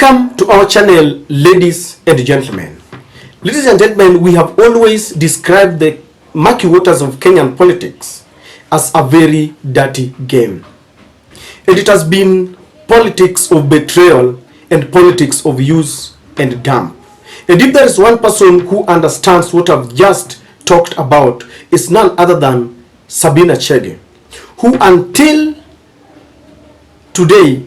Welcome to our channel, ladies and gentlemen. Ladies and gentlemen, we have always described the murky waters of Kenyan politics as a very dirty game. And it has been politics of betrayal and politics of use and dump. And if there is one person who understands what I've just talked about, it's none other than Sabina Chege, who until today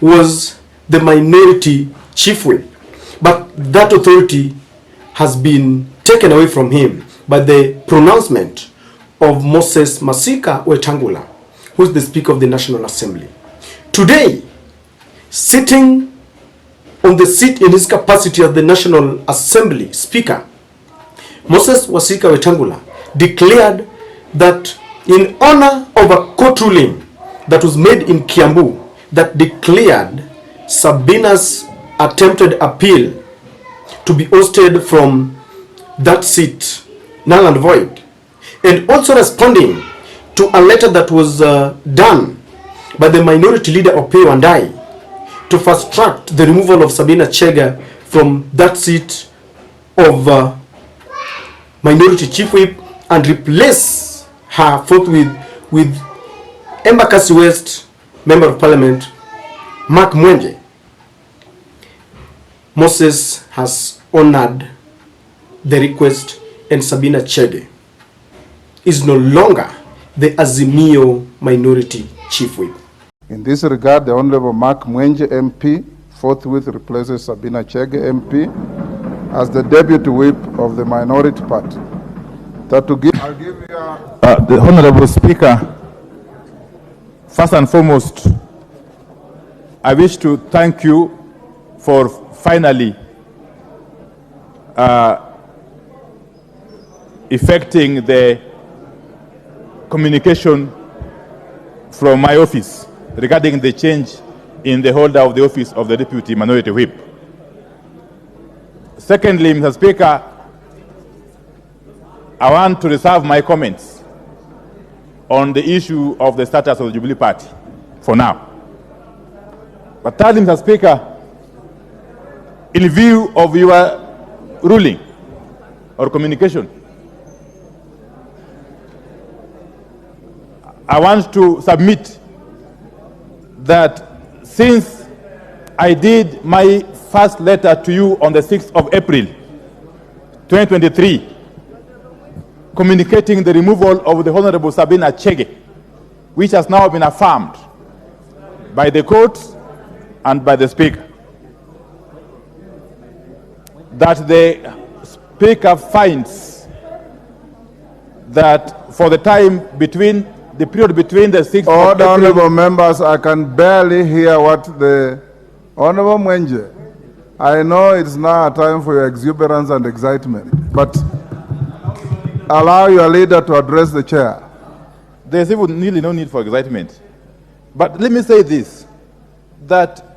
was the minority chief whip, but that authority has been taken away from him by the pronouncement of Moses Wetangula, who is the Speaker of the National Assembly. Today, sitting on the seat in his capacity as the National Assembly Speaker, Moses Wetangula declared that in honor of a court ruling that was made in Kiambu that declared Sabina's attempted appeal to be ousted from that seat null and void, and also responding to a letter that was done by the minority leader of Wandai to fast track the removal of Sabina Chega from that seat of minority chief whip and replace her forthwith with Embakasi West Member of Parliament Mark Mwenje. Moses has honored the request, and Sabina Chege is no longer the Azimio minority chief whip. In this regard, the Honorable Mark Mwenje MP forthwith replaces Sabina Chege MP as the deputy whip of the minority party. That to give, I'll give you the Honorable Speaker, first and foremost, I wish to thank you for finally effecting the communication from my office regarding the change in the holder of the office of the Deputy Minority Whip. Secondly, Mr. Speaker, I want to reserve my comments on the issue of the status of the Jubilee Party for now. But thirdly, Mr. Speaker, in view of your ruling or communication, I want to submit that since I did my first letter to you on the 6th of April, 2023, communicating the removal of the Honorable Sabina Chege, which has now been affirmed by the court and by the Speaker, that the Speaker finds that for the time between the period between the 6th of April... Honorable members, I can barely hear what the Honorable Mwenje. I know it's now a time for your exuberance and excitement, but allow your leader to address the chair. There's even really no need for excitement. But let me say this, that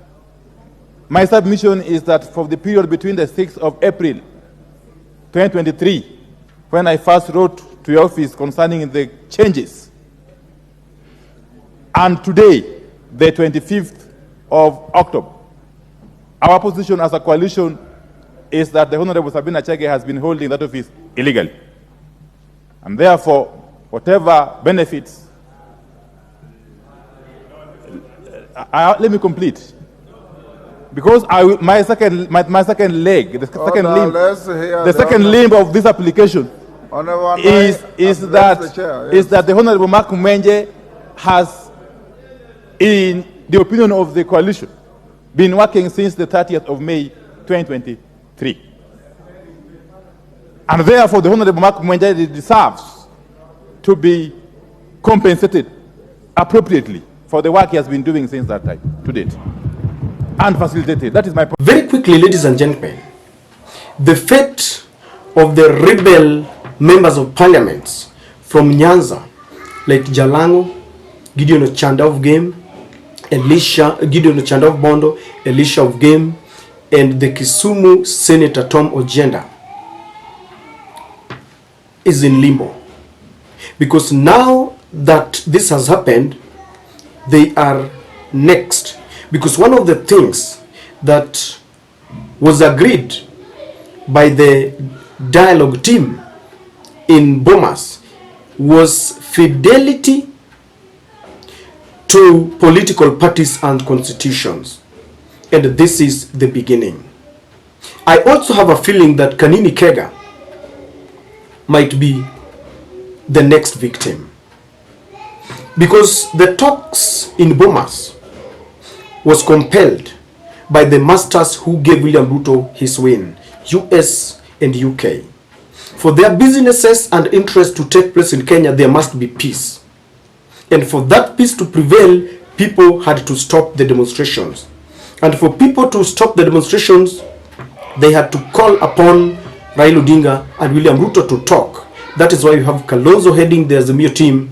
my submission is that for the period between the 6th of April, 2023, when I first wrote to your office concerning the changes, and today, the 25th of October, our position as a coalition is that the Honorable Sabina Chege has been holding that office illegally. And therefore, whatever benefits... let me complete. Because my second leg, the second limb of this application is that the Honorable Mark Mwenje has, in the opinion of the coalition, been working since the 30th of May 2023. And therefore, the Honorable Mark Mwenje deserves to be compensated appropriately for the work he has been doing since that time to date and facilitated. That is my point. Very quickly, ladies and gentlemen, the fate of the rebel members of parliaments from Nyanza, like Jalango, Gideon Ochanda of Game, Gideon Ochanda of Bondo, Elisha of Game, and the Kisumu Senator Tom Ojenda, is in limbo. Because now that this has happened, they are next. Because one of the things that was agreed by the dialogue team in Bomas was fidelity to political parties and constitutions. And this is the beginning. I also have a feeling that Sanina Chege might be the next victim, because the talks in Bomas was compelled by the masters who gave William Ruto his win, US and UK. For their businesses and interests to take place in Kenya, there must be peace. And for that peace to prevail, people had to stop the demonstrations. And for people to stop the demonstrations, they had to call upon Raila Odinga and William Ruto to talk. That is why you have Kalonzo heading the Azimio team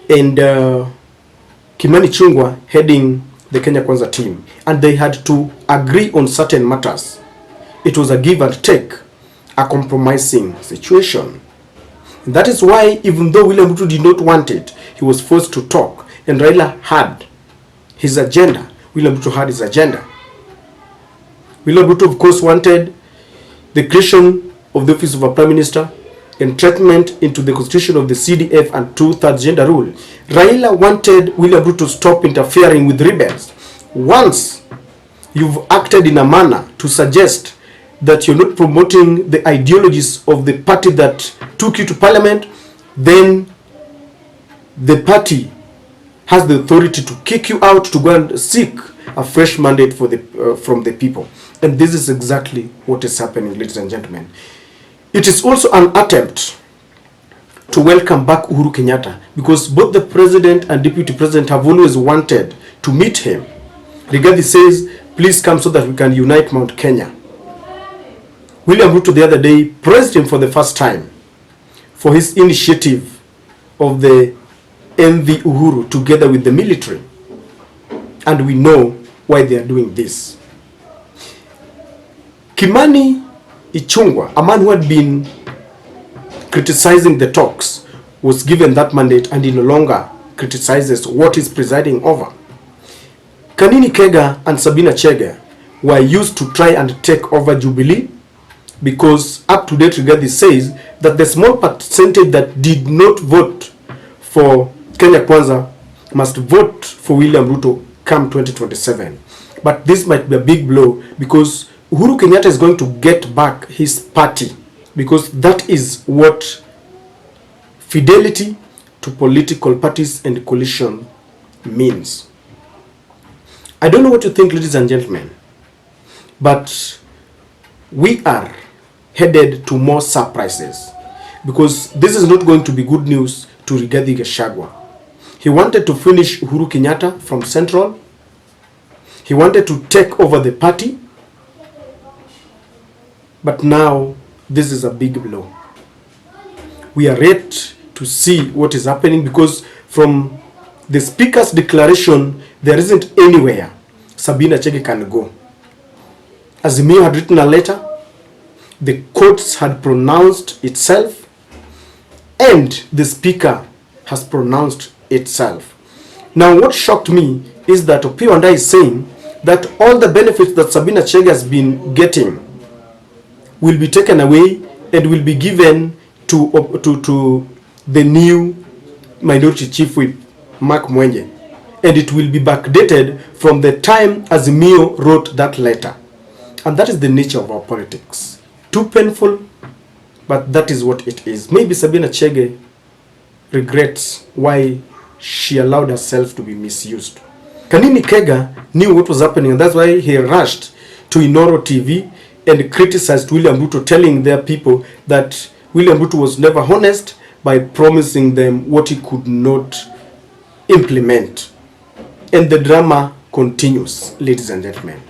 and Kimani Ichung'wah heading the Kenya Kwanza team. And they had to agree on certain matters. It was a give and take, a compromising situation. And that is why, even though William Ruto did not want it, he was forced to talk. And Raila had his agenda. William Ruto had his agenda. William Ruto, of course, wanted the creation of the office of a prime minister, entrapment into the constitution of the CDF and two-thirds gender rule. Raila wanted William Ruto to stop interfering with rebels. Once you've acted in a manner to suggest that you're not promoting the ideologies of the party that took you to parliament, then the party has the authority to kick you out, to go and seek a fresh mandate for from the people. And this is exactly what is happening, ladies and gentlemen. It is also an attempt to welcome back Uhuru Kenyatta, because both the president and deputy president have always wanted to meet him. Rigathi says, please come so that we can unite Mount Kenya. William Ruto the other day praised him for the first time for his initiative of the MV Uhuru together with the military. And we know why they are doing this. Kimani Ichung'wah, a man who had been criticizing the talks, was given that mandate, and he no longer criticizes what he's presiding over. Sanina Chege and Sabina Chega were used to try and take over Jubilee, because up to date Rigathi says that the small percentage that did not vote for Kenya Kwanza must vote for William Ruto come 2027. But this might be a big blow, because Uhuru Kenyatta is going to get back his party, because that is what fidelity to political parties and coalition means. I don't know what you think, ladies and gentlemen, but we are headed to more surprises, because this is not going to be good news to Rigathi Gachagua. He wanted to finish Uhuru Kenyatta from Central. He wanted to take over the party. But now, this is a big blow. We are yet to see what is happening, because from the speaker's declaration, there isn't anywhere Sabina Chege can go. Azimio had written a letter, the courts had pronounced itself, and the speaker has pronounced itself. Now, what shocked me is that Opio and I is saying that all the benefits that Sabina Chege has been getting will be taken away and will be given to the new minority chief whip, Mark Mwenje. And it will be backdated from the time Azimio wrote that letter. And that is the nature of our politics. Too painful, but that is what it is. Maybe Sabina Chege regrets why she allowed herself to be misused. Sanina Chege knew what was happening, and that's why he rushed to Inoro TV and criticized William Ruto, telling their people that William Ruto was never honest by promising them what he could not implement. And the drama continues, ladies and gentlemen.